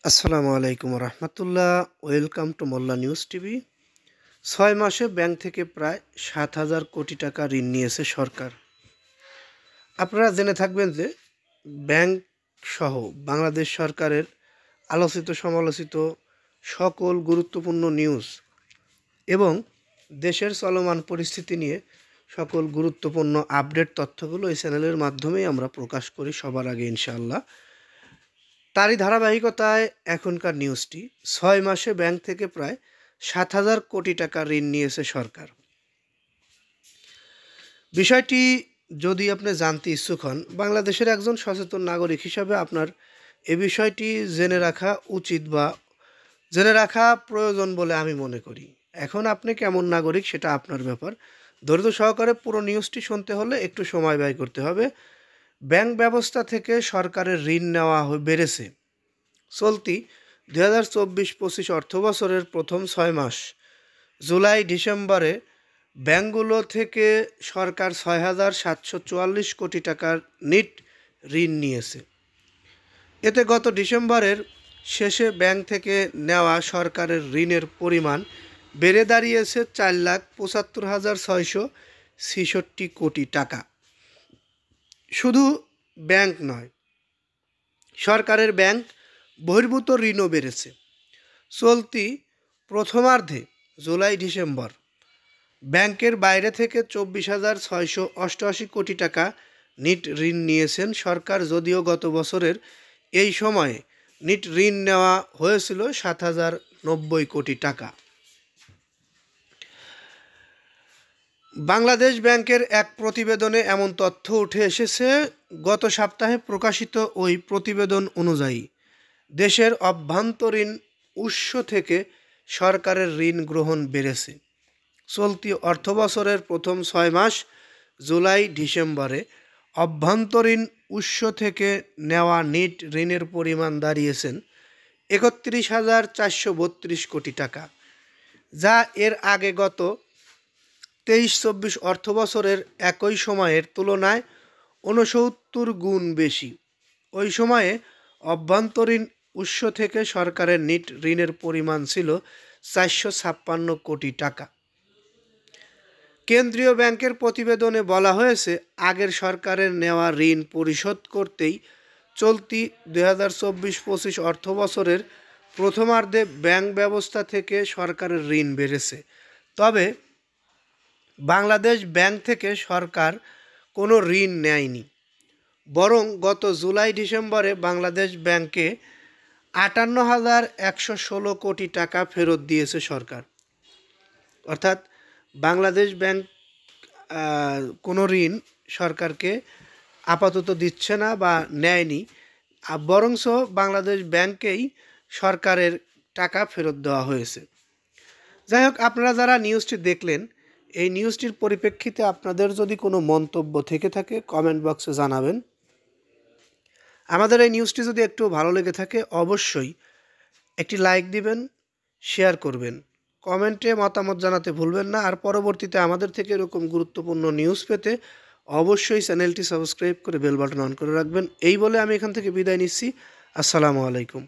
আসসালামু আলাইকুম রহমতুল্লাহ। Welcome to Molla news TV. 6 মাসে ব্যাংক থেকে প্রায় 7,000 কোটি টাকা ঋণ নিয়েছে সরকার। আপনারা জেনে থাকবেন যে ব্যাংক সহ বাংলাদেশ সরকারের আলোচিত সমালোচিত সকল গুরুত্বপূর্ণ নিউজ এবং দেশের চলমান পরিস্থিতি নিয়ে সকল গুরুত্বপূর্ণ আপডেট তথ্যগুলো এই চ্যানেলের মাধ্যমেই আমরা প্রকাশ করি সবার আগে ইনশাআল্লাহ। তারই ধারাবাহিকতায় এখনকার নিউজটি 6 মাসে ব্যাংক থেকে প্রায় 7,000 কোটি টাকা ঋণ নিয়েছে সরকার। বিষয়টি যদি আপনি জানতে ইচ্ছুক হন, বাংলাদেশের একজন সচেতন নাগরিক হিসাবে আপনার এ বিষয়টি জেনে রাখা উচিত বা জেনে রাখা প্রয়োজন বলে আমি মনে করি। এখন আপনি কেমন নাগরিক সেটা আপনার ব্যাপার। ধৈর্য সহকারে পুরো নিউজটি শুনতে হলে একটু সময় ব্যয় করতে হবে। ব্যাংক ব্যবস্থা থেকে সরকারের ঋণ নেওয়া বেড়েছে। চলতি 2024-25 অর্থবছরের প্রথম 6 মাস জুলাই ডিসেম্বরে ব্যাংকগুলো থেকে সরকার 6,744 কোটি টাকার নিট ঋণ নিয়েছে। এতে গত ডিসেম্বরের শেষে ব্যাংক থেকে নেওয়া সরকারের ঋণের পরিমাণ বেড়ে দাঁড়িয়েছে 4,75,666 কোটি টাকা। শুধু ব্যাংক নয়, সরকারের ব্যাংক বহির্ভূত ঋণও বেড়েছে। চলতি প্রথমার্ধে জুলাই ডিসেম্বর ব্যাংকের বাইরে থেকে 24,688 কোটি টাকা নিট ঋণ নিয়েছেন সরকার, যদিও গত বছরের এই সময়ে নিট ঋণ নেওয়া হয়েছিল 7,090 কোটি টাকা। বাংলাদেশ ব্যাংকের এক প্রতিবেদনে এমন তথ্য উঠে এসেছে। গত সপ্তাহে প্রকাশিত ওই প্রতিবেদন অনুযায়ী দেশের অভ্যন্তরীণ উৎস থেকে সরকারের ঋণ গ্রহণ বেড়েছে। চলতি অর্থবছরের প্রথম 6 মাস জুলাই ডিসেম্বরে অভ্যন্তরীণ উৎস থেকে নেওয়া নিট ঋণের পরিমাণ দাঁড়িয়েছেন 31,432 কোটি টাকা, যা এর আগে গত 23-24 অর্থবছরের একই সময়ের তুলনায় 69 গুণ বেশি। ওই সময়ে অভ্যন্তরীণ উৎস থেকে সরকারের নিট ঋণের পরিমাণ ছিল 456 কোটি টাকা। কেন্দ্রীয় ব্যাংকের প্রতিবেদনে বলা হয়েছে, আগের সরকারের নেওয়া ঋণ পরিশোধ করতেই চলতি 2024-25 অর্থবছরের প্রথমার্ধে ব্যাংক ব্যবস্থা থেকে সরকারের ঋণ বেড়েছে। তবে বাংলাদেশ ব্যাংক থেকে সরকার কোনো ঋণ নেয়নি, বরং গত জুলাই ডিসেম্বরে বাংলাদেশ ব্যাংকে 58,116 কোটি টাকা ফেরত দিয়েছে সরকার। অর্থাৎ বাংলাদেশ ব্যাংক কোনো ঋণ সরকারকে আপাতত দিচ্ছে না বা নেয়নি, বরঞ্চ বাংলাদেশ ব্যাংকেই সরকারের টাকা ফেরত দেওয়া হয়েছে। যাই হোক, আপনারা যারা নিউজটি দেখলেন, এই নিউজটির পরিপ্রেক্ষিতে আপনাদের যদি কোনো মন্তব্য থেকে থাকে কমেন্ট বক্সে জানাবেন। আমাদের এই নিউজটি যদি একটু ভালো লেগে থাকে অবশ্যই একটি লাইক দিবেন, শেয়ার করবেন, কমেন্টে মতামত জানাতে ভুলবেন না। আর পরবর্তীতে আমাদের থেকে এরকম গুরুত্বপূর্ণ নিউজ পেতে অবশ্যই চ্যানেলটি সাবস্ক্রাইব করে বেল বাটন অন করে রাখবেন। এই বলে আমি এখান থেকে বিদায় নিচ্ছি। আসসালামু আলাইকুম।